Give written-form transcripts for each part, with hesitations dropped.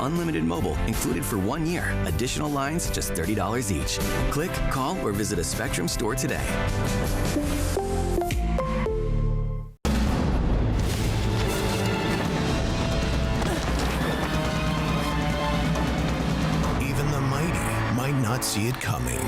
unlimited mobile included for 1 year. Additional lines just $30 each. Click, call, or visit a Spectrum store today. Even the mighty might not see it coming.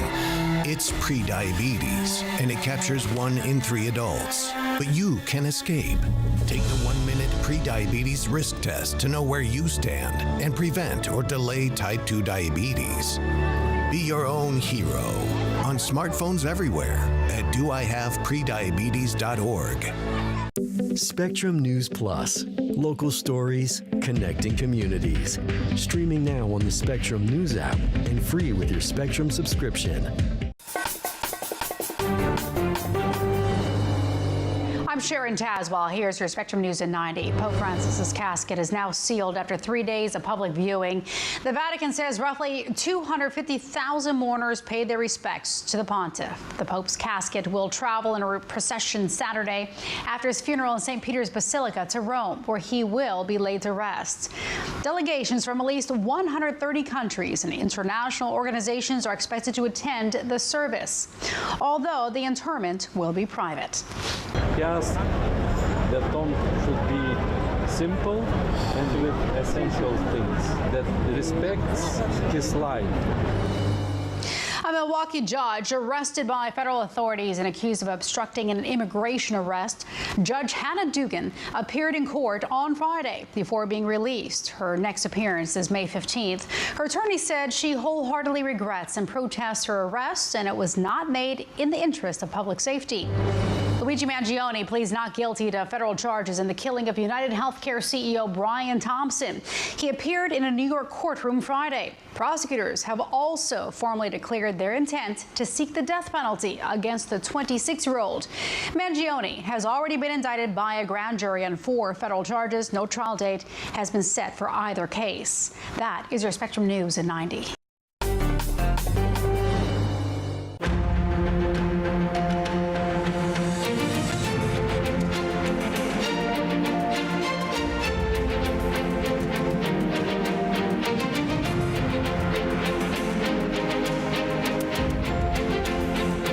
It's prediabetes, and it captures 1 in 3 adults. But you can escape. Take the 1-minute prediabetes risk test to know where you stand and prevent or delay type 2 diabetes. Be your own hero on smartphones everywhere at doihaveprediabetes.org. Spectrum News Plus. Local stories, connecting communities. Streaming now on the Spectrum News app and free with your Spectrum subscription. I'm Sharon Tazwell. Here's your Spectrum News at 90. Pope Francis's casket is now sealed after 3 days of public viewing. The Vatican says roughly 250,000 mourners paid their respects to the pontiff. The Pope's casket will travel in a procession Saturday after his funeral in St. Peter's Basilica to Rome, where he will be laid to rest. Delegations from at least 130 countries and international organizations are expected to attend the service, although the interment will be private. Yes, the tomb should be simple and with essential things that respects his life. A Milwaukee judge arrested by federal authorities and accused of obstructing an immigration arrest. Judge Hannah Dugan appeared in court on Friday before being released. Her next appearance is May 15th. Her attorney said she wholeheartedly regrets and protests her arrest, and it was not made in the interest of public safety. Luigi Mangione pleads not guilty to federal charges in the killing of United Healthcare CEO Brian Thompson. He appeared in a New York courtroom Friday. Prosecutors have also formally declared their intent to seek the death penalty against the 26-year-old. Mangione has already been indicted by a grand jury on 4 federal charges. No trial date has been set for either case. That is your Spectrum News at 90.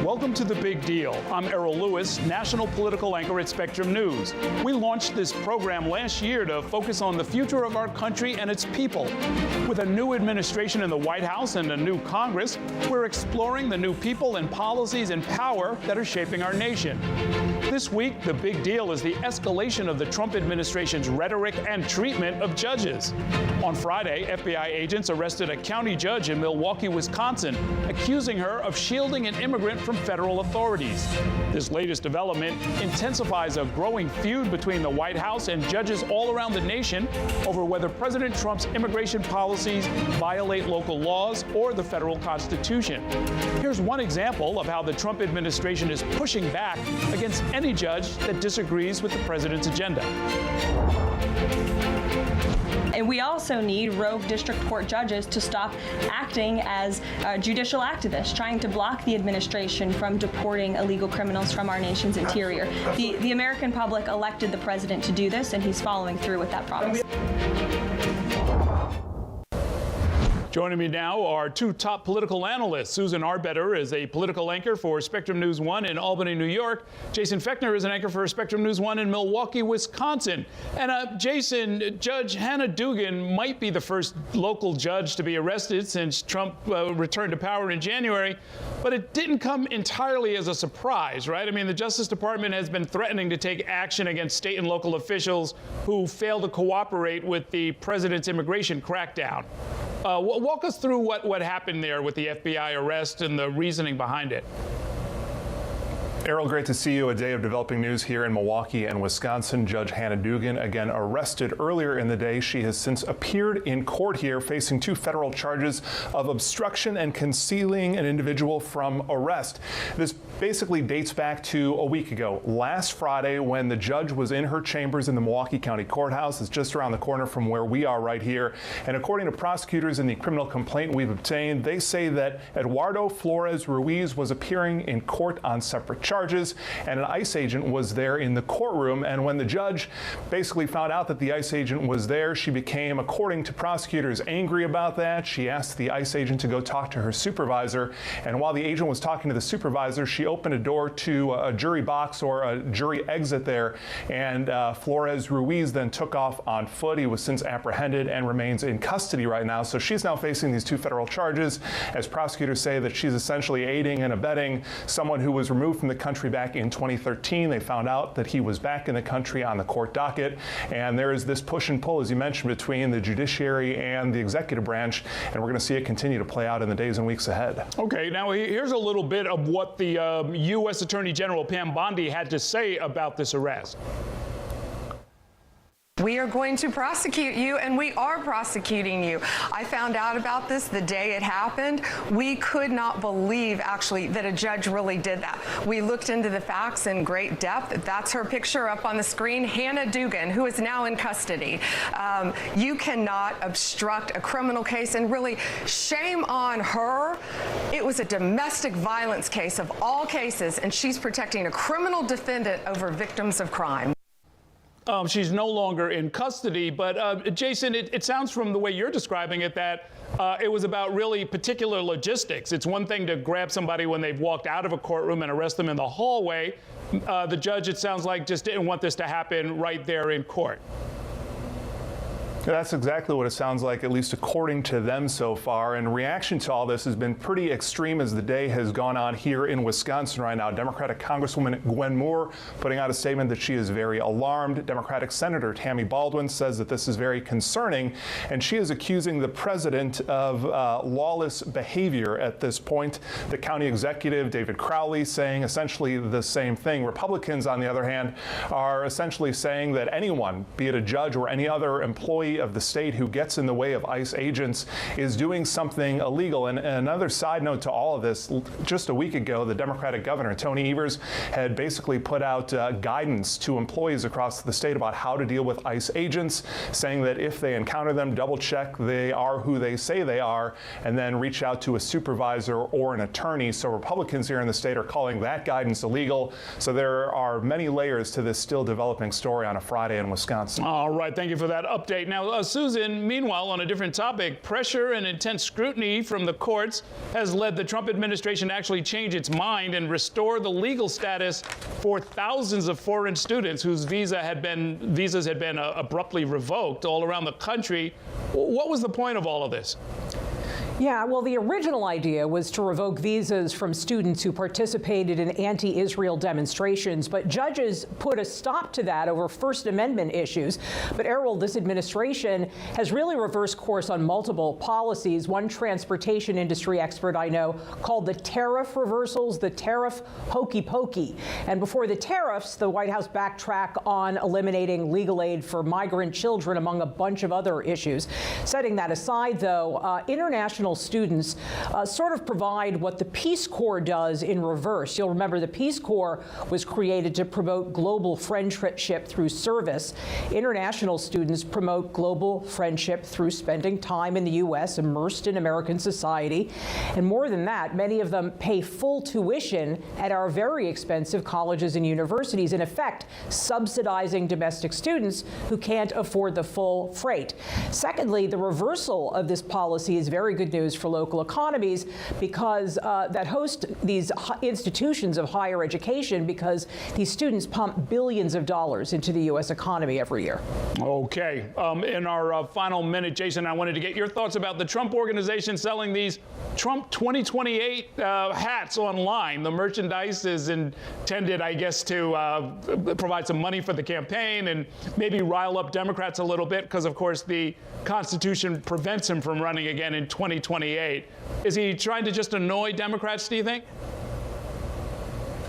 Welcome to The Big Deal. I'm Errol Lewis, national political anchor at Spectrum News. We launched this program last year to focus on the future of our country and its people. With a new administration in the White House and a new Congress, we're exploring the new people and policies and power that are shaping our nation. This week, the big deal is the escalation of the Trump administration's rhetoric and treatment of judges. On Friday, FBI agents arrested a county judge in Milwaukee, Wisconsin, accusing her of shielding an immigrant from federal authorities. This latest development intensifies a growing feud between the White House and judges all around the nation over whether President Trump's immigration policies violate local laws or the federal Constitution. Here's one example of how the Trump administration is pushing back against any judge that disagrees with the president's agenda. And we also need rogue district court judges to stop acting as judicial activists, trying to block the administration from deporting illegal criminals from our nation's interior. The American public elected the president to do this, and he's following through with that promise. Joining me now are 2 top political analysts. Susan Arbetter is a political anchor for Spectrum News 1 in Albany, New York. Jason Fechner is an anchor for Spectrum News 1 in Milwaukee, Wisconsin. And Jason, Judge Hannah Dugan might be the first local judge to be arrested since Trump returned to power in January, but it didn't come entirely as a surprise, right? I mean, the Justice Department has been threatening to take action against state and local officials who fail to cooperate with the president's immigration crackdown. Walk us through what happened there with the FBI arrest and the reasoning behind it. Errol, great to see you. A day of developing news here in Milwaukee and Wisconsin. Judge Hannah Dugan, again arrested earlier in the day. She has since appeared in court here facing 2 federal charges of obstruction and concealing an individual from arrest. This basically dates back to a week ago, last Friday, when the judge was in her chambers in the Milwaukee County Courthouse. It's just around the corner from where we are right here. And according to prosecutors in the criminal complaint we've obtained, they say that Eduardo Flores Ruiz was appearing in court on separate charges. charges, and an ICE agent was there in the courtroom. And when the judge basically found out that the ICE agent was there, she became, according to prosecutors, angry about that. She asked the ICE agent to go talk to her supervisor, and while the agent was talking to the supervisor, she opened a door to a jury box or a jury exit there, and Flores Ruiz then took off on foot. He was since apprehended and remains in custody right now. So she's now facing these 2 federal charges, as prosecutors say that she's essentially aiding and abetting someone who was removed from the country back in 2013. They found out that he was back in the country on the court docket, and there is this push and pull, as you mentioned, between the judiciary and the executive branch, and we're going to see it continue to play out in the days and weeks ahead. Okay, now here's a little bit of what the U.S. Attorney General Pam Bondi had to say about this arrest. We are going to prosecute you, and we are prosecuting you. I found out about this the day it happened. We could not believe, actually, that a judge really did that. We looked into the facts in great depth. That's her picture up on the screen, Hannah Dugan, who is now in custody. You cannot obstruct a criminal case, and really, shame on her. It was a domestic violence case of all cases, and she's protecting a criminal defendant over victims of crime. She's no longer in custody, but Jason, it sounds from the way you're describing it that it was about really particular logistics. It's one thing to grab somebody when they've walked out of a courtroom and arrest them in the hallway. The judge, it sounds like, just didn't want this to happen right there in court. That's exactly what it sounds like, at least according to them so far. And reaction to all this has been pretty extreme as the day has gone on here in Wisconsin right now. Democratic Congresswoman Gwen Moore putting out a statement that she is very alarmed. Democratic Senator Tammy Baldwin says that this is very concerning, and she is accusing the president of lawless behavior at this point. The county executive, David Crowley, saying essentially the same thing. Republicans, on the other hand, are essentially saying that anyone, be it a judge or any other employee of the state who gets in the way of ICE agents is doing something illegal. And another side note to all of this, just a week ago, the Democratic governor, Tony Evers, had basically put out guidance to employees across the state about how to deal with ICE agents, saying that if they encounter them, double check they are who they say they are, and then reach out to a supervisor or an attorney. So Republicans here in the state are calling that guidance illegal. So there are many layers to this still developing story on a Friday in Wisconsin. All right, thank you for that update. Now, Susan, meanwhile, on a different topic, pressure and intense scrutiny from the courts has led the Trump administration to actually change its mind and restore the legal status for thousands of foreign students whose visas had been abruptly revoked all around the country. What was the point of all of this? Yeah, well, the original idea was to revoke visas from students who participated in anti-Israel demonstrations, but judges put a stop to that over First Amendment issues. But Errol, this administration has really reversed course on multiple policies. One transportation industry expert I know called the tariff reversals the tariff hokey pokey. And before the tariffs, the White House backtracked on eliminating legal aid for migrant children, among a bunch of other issues. Setting that aside, though, international students sort of provide what the Peace Corps does in reverse. You'll remember the Peace Corps was created to promote global friendship through service. International students promote global friendship through spending time in the U.S., immersed in American society. And more than that, many of them pay full tuition at our very expensive colleges and universities, in effect subsidizing domestic students who can't afford the full freight. Secondly, the reversal of this policy is very good news for local economies because that host these institutions of higher education, because these students pump billions of dollars into the U.S. economy every year. Okay. In our final minute, Jason, I wanted to get your thoughts about the Trump Organization selling these Trump 2028 hats online. The merchandise is intended, I guess, to provide some money for the campaign and maybe rile up Democrats a little bit because, of course, the Constitution prevents him from running again in 2028. Is he trying to just annoy Democrats, do you think?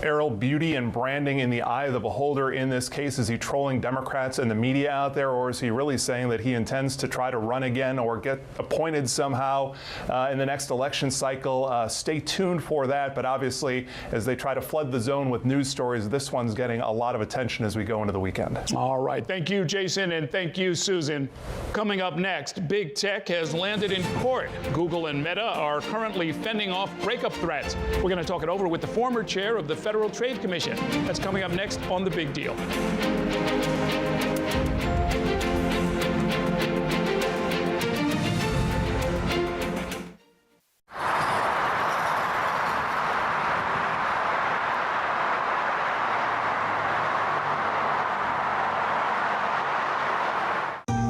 Errol, beauty and branding in the eye of the beholder in this case. Is he trolling Democrats and the media out there, or is he really saying that he intends to try to run again or get appointed somehow in the next election cycle? Stay tuned for that. But obviously, as they try to flood the zone with news stories, this one's getting a lot of attention as we go into the weekend. All right. Thank you, Jason, and thank you, Susan. Coming up next, big tech has landed in court. Google and Meta are currently fending off breakup threats. We're going to talk it over with the former chair of the Federal Federal Trade Commission. That's coming up next on The Big Deal.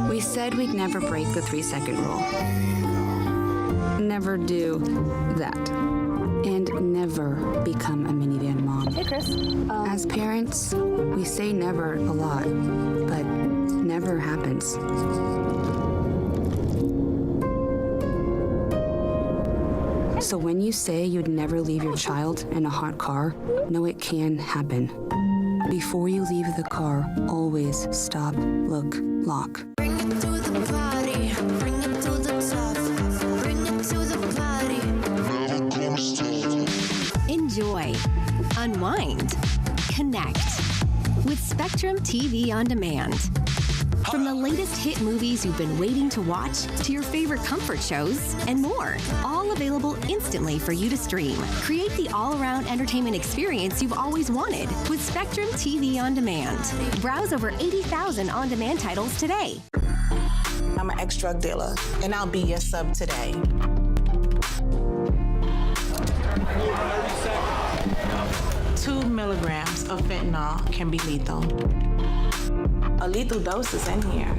We said we'd never break the 3-second rule. Never do that. And never become a minivan mom. Hey, Chris. As parents, we say never a lot, but never happens. So when you say you'd never leave your child in a hot car, know it can happen. Before you leave the car, always stop, look, lock. Bring it to the party. Bring it to the top. Bring it to the party. Enjoy, unwind, connect with Spectrum TV On Demand. From the latest hit movies you've been waiting to watch to your favorite comfort shows and more, all available instantly for you to stream. Create the all-around entertainment experience you've always wanted with Spectrum TV On Demand. Browse over 80,000 on-demand titles today. I'm an ex-drug dealer, and I'll be your sub today. 2 milligrams of fentanyl can be lethal. A lethal dose is in here.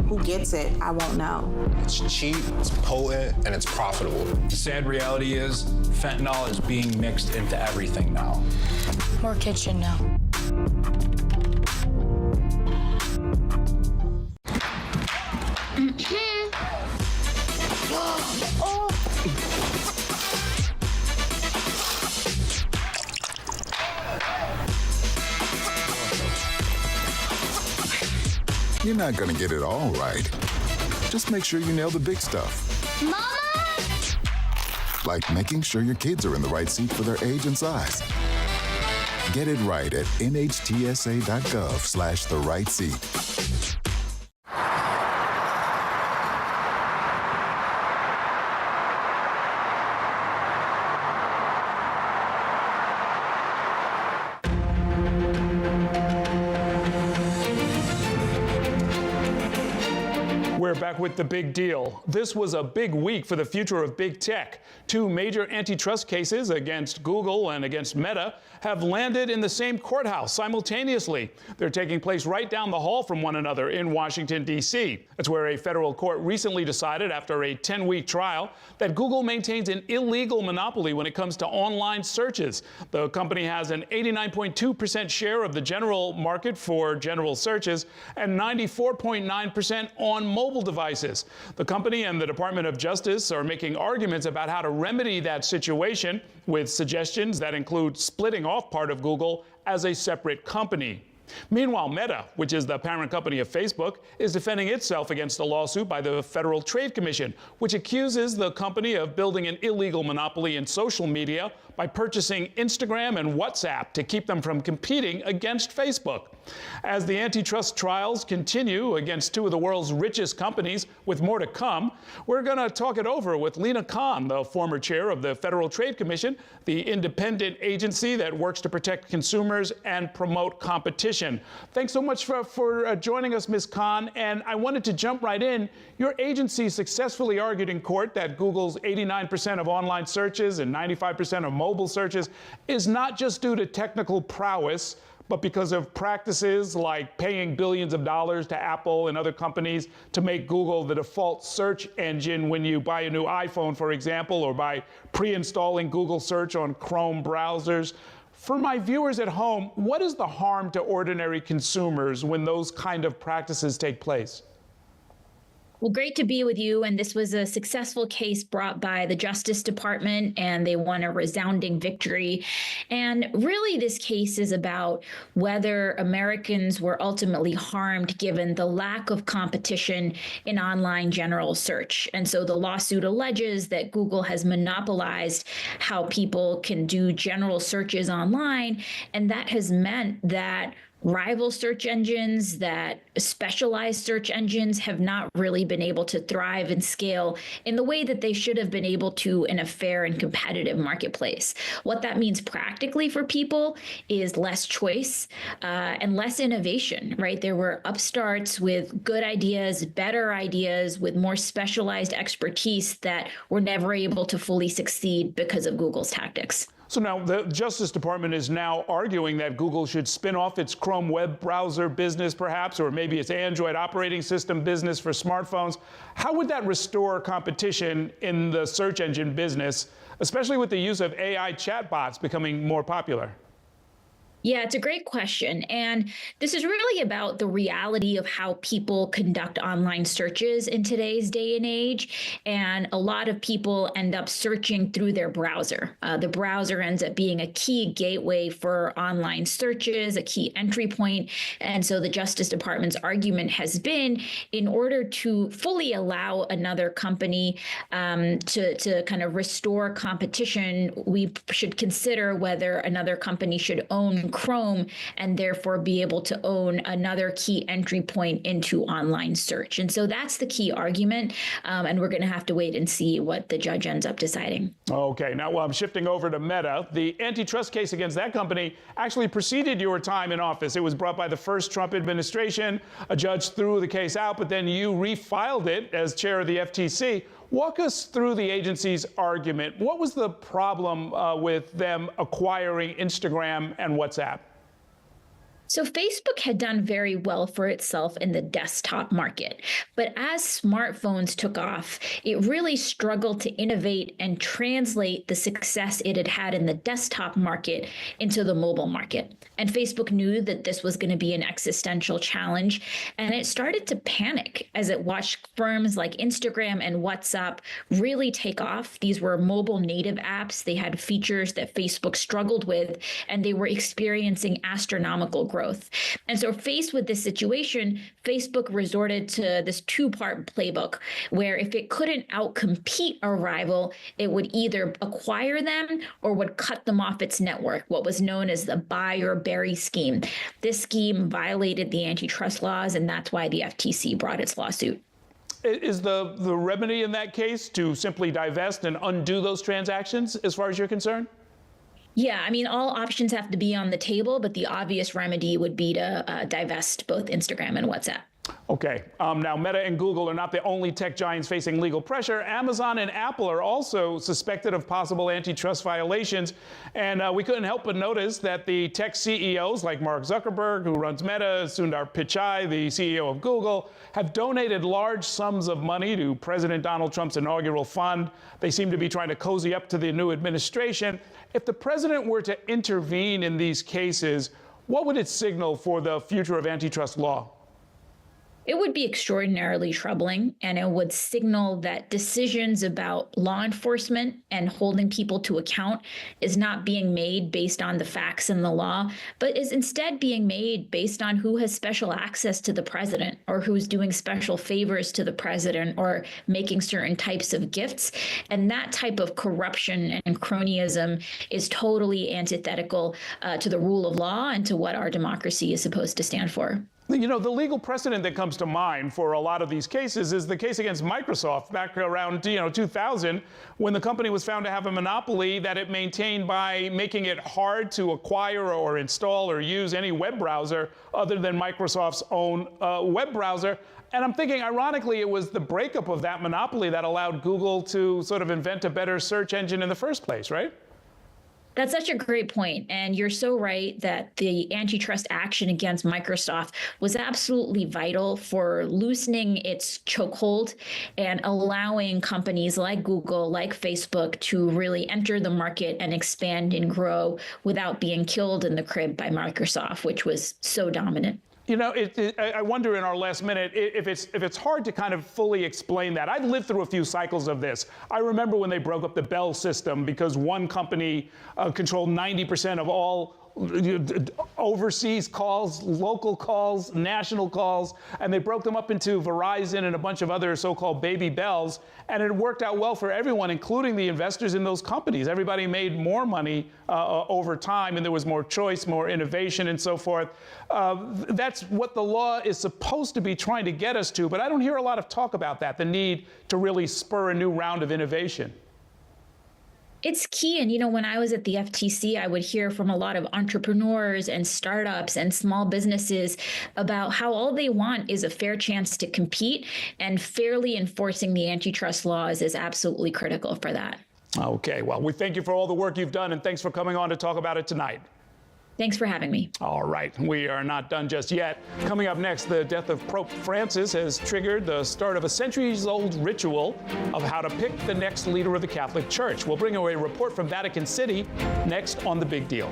Who gets it, I won't know. It's cheap, it's potent, and it's profitable. The sad reality is, fentanyl is being mixed into everything now. More kids should know. You're not gonna get it all right. Just make sure you nail the big stuff. Mama! Like making sure your kids are in the right seat for their age and size. Get it right at nhtsa.gov/the-right-seat. We're back with The Big Deal. This was a big week for the future of big tech. 2 major antitrust cases against Google and against Meta have landed in the same courthouse simultaneously. They're taking place right down the hall from one another in Washington, D.C. That's where a federal court recently decided, after a 10-week trial, that Google maintains an illegal monopoly when it comes to online searches. The company has an 89.2% share of the general market for general searches and 94.9% on mobile devices. The company and the Department of Justice are making arguments about how to remedy that situation, with suggestions that include splitting off part of Google as a separate company. Meanwhile, Meta, which is the parent company of Facebook, is defending itself against a lawsuit by the Federal Trade Commission, which accuses the company of building an illegal monopoly in social media by purchasing Instagram and WhatsApp to keep them from competing against Facebook. As the antitrust trials continue against 2 of the world's richest companies, with more to come, we're going to talk it over with Lina Khan, the former chair of the Federal Trade Commission, the independent agency that works to protect consumers and promote competition. Thanks so much for joining us, Ms. Khan. And I wanted to jump right in. Your agency successfully argued in court that Google's 89% of online searches and 95% of mobile searches is not just due to technical prowess, but because of practices like paying billions of dollars to Apple and other companies to make Google the default search engine when you buy a new iPhone, for example, or by pre-installing Google Search on Chrome browsers. For my viewers at home, what is the harm to ordinary consumers when those kind of practices take place? Well, great to be with you. And this was a successful case brought by the Justice Department, and they won a resounding victory. And really, this case is about whether Americans were ultimately harmed given the lack of competition in online general search. And so the lawsuit alleges that Google has monopolized how people can do general searches online. And that has meant that rival search engines, that specialized search engines have not really been able to thrive and scale in the way that they should have been able to in a fair and competitive marketplace. What that means practically for people is less choice and less innovation, right? There were upstarts with good ideas, better ideas, with more specialized expertise that were never able to fully succeed because of Google's tactics. So now the Justice Department is now arguing that Google should spin off its Chrome web browser business, perhaps, or maybe its Android operating system business for smartphones. How would that restore competition in the search engine business, especially with the use of AI chatbots becoming more popular? Yeah, it's a great question. And this is really about the reality of how people conduct online searches in today's day and age. And a lot of people end up searching through their browser. The browser ends up being a key gateway for online searches, a key entry point. And so the Justice Department's argument has been, in order to fully allow another company to kind of restore competition, we should consider whether another company should own Chrome and therefore be able to own another key entry point into online search. And so that's the key argument. And we're going to have to wait and see what the judge ends up deciding. Okay, now I'm shifting over to Meta. The antitrust case against that company actually preceded your time in office. It was brought by the first Trump administration. A judge threw the case out, but then you refiled it as chair of the FTC. Walk us through the agency's argument. What was the problem with them acquiring Instagram and WhatsApp? So Facebook had done very well for itself in the desktop market. But as smartphones took off, it really struggled to innovate and translate the success it had had in the desktop market into the mobile market. And Facebook knew that this was going to be an existential challenge. And it started to panic as it watched firms like Instagram and WhatsApp really take off. These were mobile native apps. They had features that Facebook struggled with, and they were experiencing astronomical growth. And so faced with this situation, Facebook resorted to this two-part playbook where if it couldn't outcompete a rival, it would either acquire them or would cut them off its network, what was known as the buy or bury scheme. This scheme violated the antitrust laws, and that's why the FTC brought its lawsuit. Is the remedy in that case to simply divest and undo those transactions as far as you're concerned? Yeah, I mean, all options have to be on the table, but the obvious remedy would be to divest both Instagram and WhatsApp. Okay. Now, Meta and Google are not the only tech giants facing legal pressure. Amazon and Apple are also suspected of possible antitrust violations. And we couldn't help but notice that the tech CEOs like Mark Zuckerberg, who runs Meta, Sundar Pichai, the CEO of Google, have donated large sums of money to President Donald Trump's inaugural fund. They seem to be trying to cozy up to the new administration. If the president were to intervene in these cases, what would it signal for the future of antitrust law? It would be extraordinarily troubling, and it would signal that decisions about law enforcement and holding people to account is not being made based on the facts and the law, but is instead being made based on who has special access to the president or who's doing special favors to the president or making certain types of gifts. And that type of corruption and cronyism is totally antithetical to the rule of law and to what our democracy is supposed to stand for. You know, the legal precedent that comes to mind for a lot of these cases is the case against Microsoft back around 2000, when the company was found to have a monopoly that it maintained by making it hard to acquire or install or use any web browser other than Microsoft's own web browser. And I'm thinking, ironically, it was the breakup of that monopoly that allowed Google to sort of invent a better search engine in the first place, right? That's such a great point. And you're so right that the antitrust action against Microsoft was absolutely vital for loosening its chokehold and allowing companies like Google, like Facebook, to really enter the market and expand and grow without being killed in the crib by Microsoft, which was so dominant. You know, I wonder in our last minute if it's hard to kind of fully explain that. I've lived through a few cycles of this. I remember when they broke up the Bell system because one company controlled 90% of all overseas calls, local calls, national calls, and they broke them up into Verizon and a bunch of other so-called baby bells, and it worked out well for everyone, including the investors in those companies. Everybody made more money over time, and there was more choice, more innovation, and so forth. That's what the law is supposed to be trying to get us to, but I don't hear a lot of talk about that, the need to really spur a new round of innovation. It's key. And, you know, when I was at the FTC, I would hear from a lot of entrepreneurs and startups and small businesses about how all they want is a fair chance to compete, and fairly enforcing the antitrust laws is absolutely critical for that. Okay, well, we thank you for all the work you've done, and thanks for coming on to talk about it tonight. Thanks for having me. All right, we are not done just yet. Coming up next, the death of Pope Francis has triggered the start of a centuries-old ritual of how to pick the next leader of the Catholic Church. We'll bring you a report from Vatican City next on The Big Deal.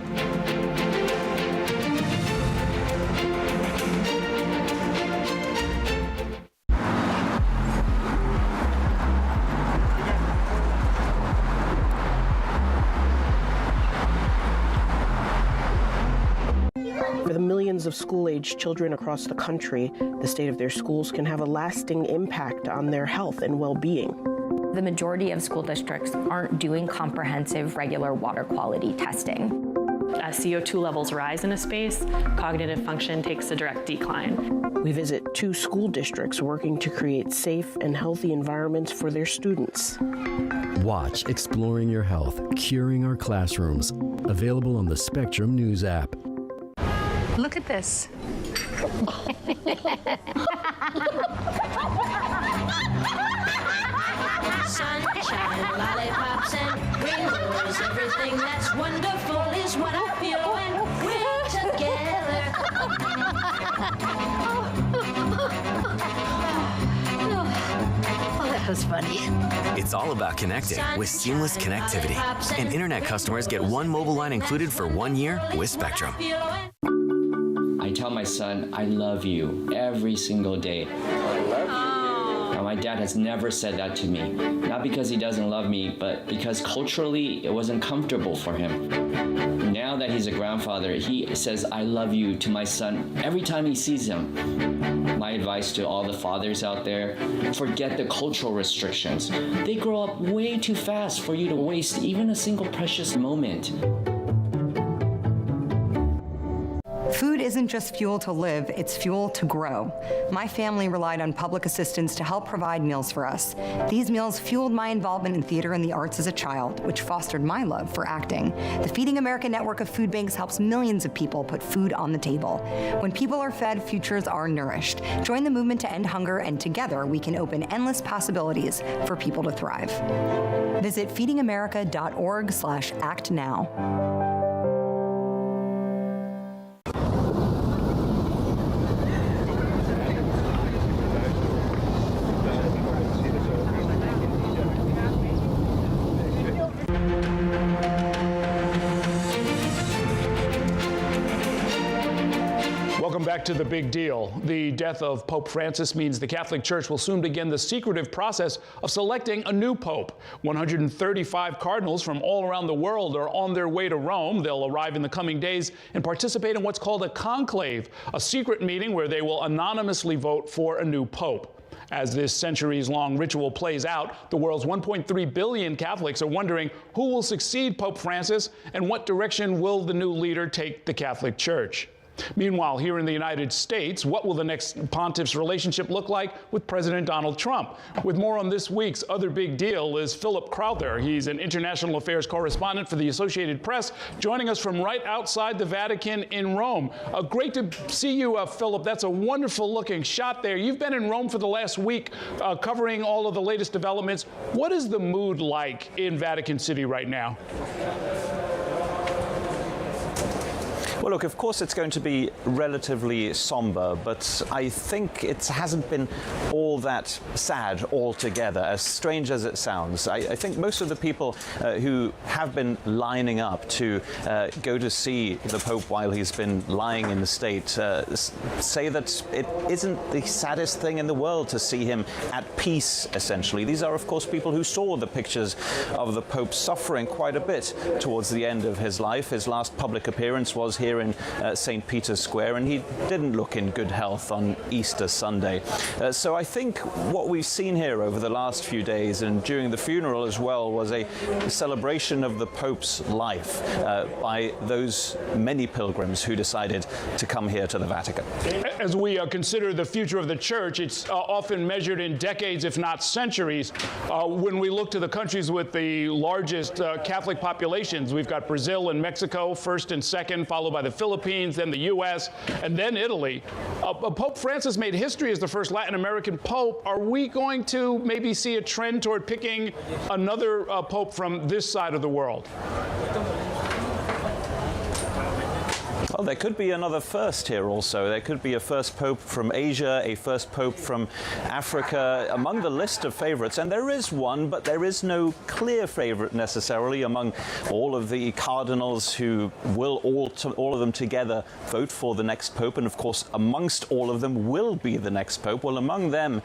For the millions of school-aged children across the country, the state of their schools can have a lasting impact on their health and well-being. The majority of school districts aren't doing comprehensive regular water quality testing. As CO2 levels rise in a space, cognitive function takes a direct decline. We visit 2 school districts working to create safe and healthy environments for their students. Watch Exploring Your Health, Curing Our Classrooms, available on the Spectrum News app. Look at this. Sunshine, lollipops, and rainbows. Everything that's wonderful is what I feel when we're together. Oh, that was funny. It's all about connecting with seamless connectivity. And internet customers get 1 mobile line included for 1 year with Spectrum. I tell my son, I love you every single day. Now, my dad has never said that to me. Not because he doesn't love me, but because culturally it wasn't comfortable for him. Now that he's a grandfather, he says, I love you to my son every time he sees him. My advice to all the fathers out there, forget the cultural restrictions. They grow up way too fast for you to waste even a single precious moment. Food isn't just fuel to live, it's fuel to grow. My family relied on public assistance to help provide meals for us. These meals fueled my involvement in theater and the arts as a child, which fostered my love for acting. The Feeding America network of food banks helps millions of people put food on the table. When people are fed, futures are nourished. Join the movement to end hunger, and together we can open endless possibilities for people to thrive. Visit feedingamerica.org/actnow. Welcome back to The Big Deal. The death of Pope Francis means the Catholic Church will soon begin the secretive process of selecting a new pope. 135 cardinals from all around the world are on their way to Rome. They'll arrive in the coming days and participate in what's called a conclave, a secret meeting where they will anonymously vote for a new pope. As this centuries-long ritual plays out, the world's 1.3 billion Catholics are wondering who will succeed Pope Francis and what direction will the new leader take the Catholic Church. Meanwhile, here in the United States, what will the next pontiff's relationship look like with President Donald Trump? With more on this week's Other Big Deal is Philip Crowther. He's an international affairs correspondent for the Associated Press, joining us from right outside the Vatican in Rome. Great to see you, Philip. That's a wonderful looking shot there. You've been in Rome for the last week, covering all of the latest developments. What is the mood like in Vatican City right now? Well, look, of course it's going to be relatively somber, but I think it hasn't been all that sad altogether, as strange as it sounds. I think most of the people who have been lining up to go to see the Pope while he's been lying in the state say that it isn't the saddest thing in the world to see him at peace, essentially. These are, of course, people who saw the pictures of the Pope suffering quite a bit towards the end of his life. His last public appearance was here in St. Peter's Square, and he didn't look in good health on Easter Sunday. So I think what we've seen here over the last few days and during the funeral as well was a celebration of the Pope's life by those many pilgrims who decided to come here to the Vatican. As we consider the future of the Church, it's often measured in decades, if not centuries. When we look to the countries with the largest Catholic populations, we've got Brazil and Mexico first and second, followed by the Philippines, then the U.S., and then Italy. Pope Francis made history as the first Latin American pope. Are we going to maybe see a trend toward picking another pope from this side of the world? Well, there could be another first here also. There could be a first pope from Asia, a first pope from Africa, among the list of favorites. And there is one, but there is no clear favorite necessarily among all of the cardinals who will all of them together vote for the next pope. And of course, amongst all of them will be the next pope. Well, among them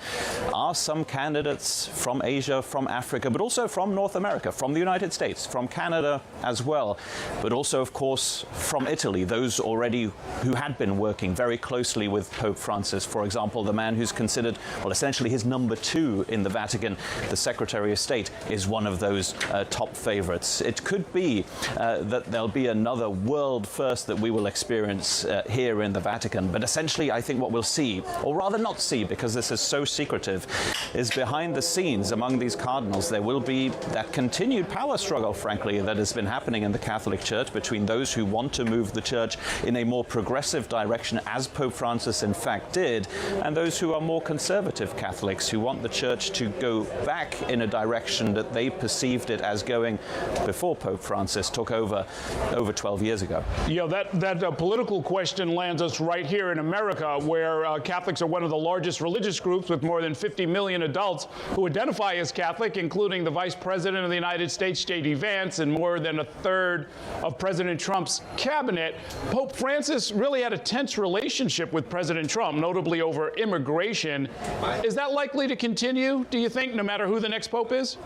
are some candidates from Asia, from Africa, but also from North America, from the United States, from Canada as well, but also, of course, from Italy, those already who had been working very closely with Pope Francis. For example, the man who's considered, well, essentially his number two in the Vatican, the Secretary of State, is one of those top favorites. It could be that there'll be another world first that we will experience here in the Vatican. But essentially, I think what we'll see, or rather not see, because this is so secretive, is behind the scenes among these cardinals, there will be that continued power struggle, frankly, that has been happening in the Catholic Church between those who want to move the Church in a more progressive direction, as Pope Francis in fact did, and those who are more conservative Catholics who want the Church to go back in a direction that they perceived it as going before Pope Francis took over 12 years ago. Yeah, that political question lands us right here in America, where Catholics are one of the largest religious groups with more than 50 million adults who identify as Catholic, including the Vice President of the United States, J.D. Vance, and more than a third of President Trump's cabinet. Pope Francis really had a tense relationship with President Trump, notably over immigration. Is that likely to continue, do you think, no matter who the next pope is?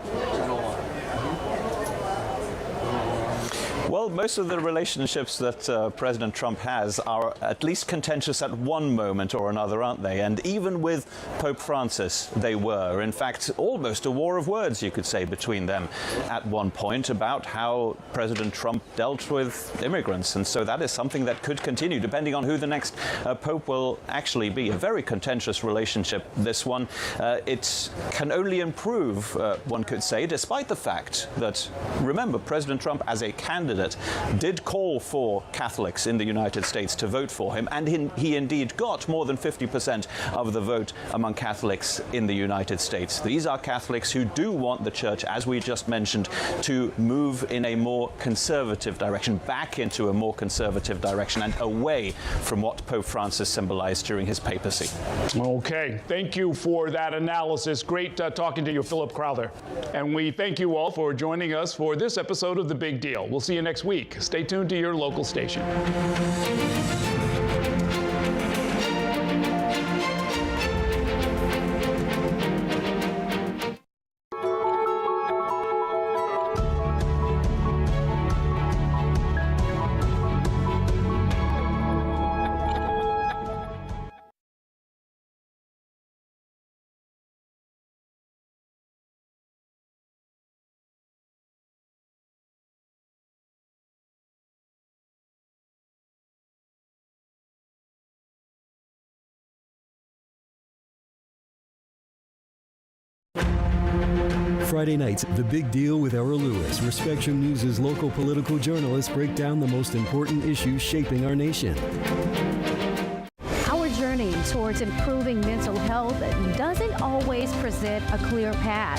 Well, most of the relationships that President Trump has are at least contentious at one moment or another, aren't they? And even with Pope Francis, they were. In fact, almost a war of words, you could say, between them at one point about how President Trump dealt with immigrants. And so that is something that could continue, depending on who the next pope will actually be. A very contentious relationship, this one. It can only improve, one could say, despite the fact that, remember, President Trump as a candidate did call for Catholics in the United States to vote for him, and he indeed got more than 50% of the vote among Catholics in the United States. These are Catholics who do want the Church, as we just mentioned, to move in a more conservative direction, back into a more conservative direction, and away from what Pope Francis symbolized during his papacy. Okay, thank you for that analysis. Great talking to you, Philip Crowther. And we thank you all for joining us for this episode of The Big Deal. We'll see you next week. Stay tuned to your local station. Friday nights, The Big Deal with Errol Lewis, where Spectrum News' local political journalists break down the most important issues shaping our nation. Our journey towards improving mental health health doesn't always present a clear path.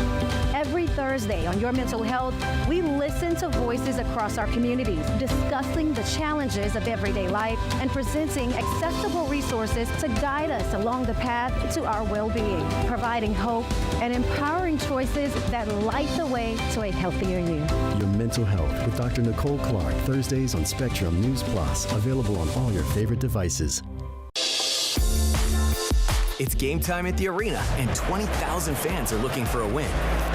Every Thursday on Your Mental Health, we listen to voices across our communities, discussing the challenges of everyday life and presenting accessible resources to guide us along the path to our well-being, providing hope and empowering choices that light the way to a healthier you. Your Mental Health with Dr. Nicole Clark, Thursdays on Spectrum News Plus, available on all your favorite devices. It's game time at the arena, and 20,000 fans are looking for a win.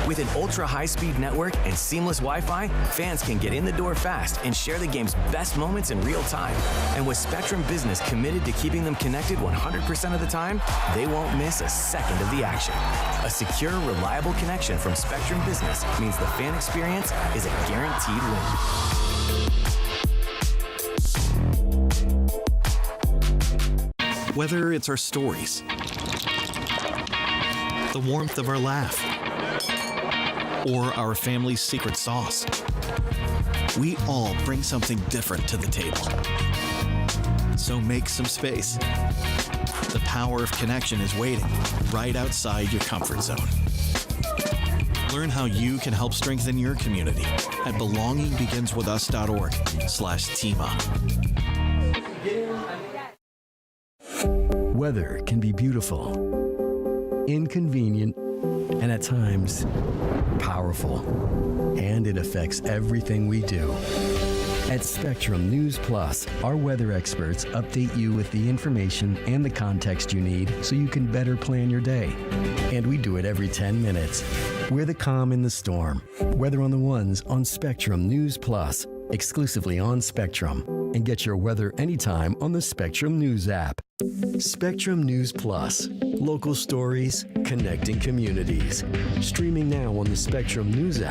With an ultra-high-speed network and seamless Wi-Fi, fans can get in the door fast and share the game's best moments in real time. And with Spectrum Business committed to keeping them connected 100% of the time, they won't miss a second of the action. A secure, reliable connection from Spectrum Business means the fan experience is a guaranteed win. Whether it's our stories, the warmth of our laugh, or our family's secret sauce, we all bring something different to the table. So make some space. The power of connection is waiting right outside your comfort zone. Learn how you can help strengthen your community at belongingbeginswithus.org/teamup. Weather can be beautiful, inconvenient, and at times powerful. And it affects everything we do. At Spectrum News Plus, our weather experts update you with the information and the context you need so you can better plan your day. And we do it every 10 minutes. We're the calm in the storm. Weather on the Ones on Spectrum News Plus, exclusively on Spectrum. And get your weather anytime on the Spectrum News app. Spectrum News Plus. Local stories, connecting communities. Streaming now on the Spectrum News app.